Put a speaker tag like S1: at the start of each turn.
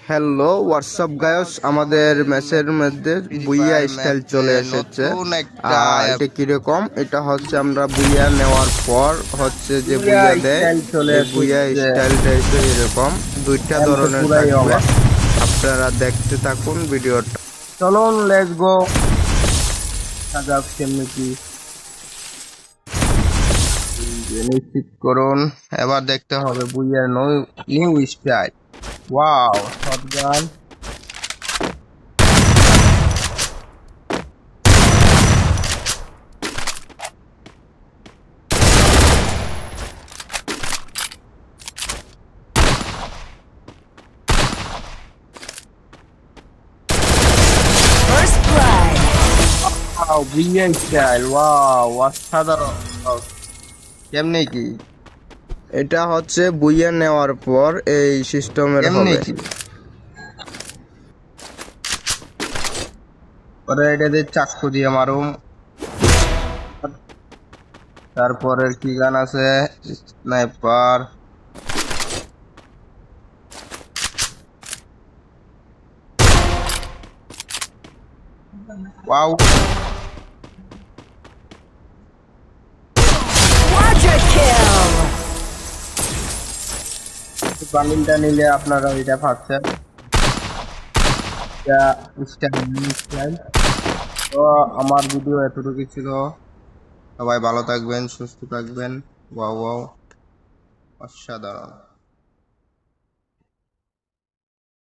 S1: Hello WhatsApp গায়স, আমাদের ম্যাচের মধ্যে বুইয়া স্টাইল চলে এসেছে। এটা কিরকম? এটা হচ্ছে আমরা বুইয়া নেওয়ার পর হচ্ছে যে বুইয়া দেয়, এই বুইয়া স্টাইলটা এসে এরকম দুইটা ধরনের থাকবে। আপনারা দেখতে থাকুন ভিডিওটা।
S2: চলুন লেটস গো। যাক কেমনি কি নিশ্চিত করুন। এবার দেখতে হবে বুইয়ার new style. Wow, shotgun.
S3: First blood.
S2: Wow, booyah style. Wow, অসাধারণ। কেমনি কি
S1: এটা হচ্ছে বুইয়া নেওয়ার পর এই সিস্টেমের
S2: কেমনি
S1: হবে।
S2: কি পরে এটা দিয়ে চাকু দিয়ে মারুম। তারপরে কি গান আছে? স্নাইপার। Wow,
S3: Quadra kill.
S2: বান্ডিলটা নিলে আপনারা এটা পাচ্ছেন। এটা স্টাইল। তো আমার ভিডিও এতটুকু ছিল। সবাই ভালো থাকবেন, সুস্থ থাকবেন। ওয়াও ওয়াও, অসাধারণ।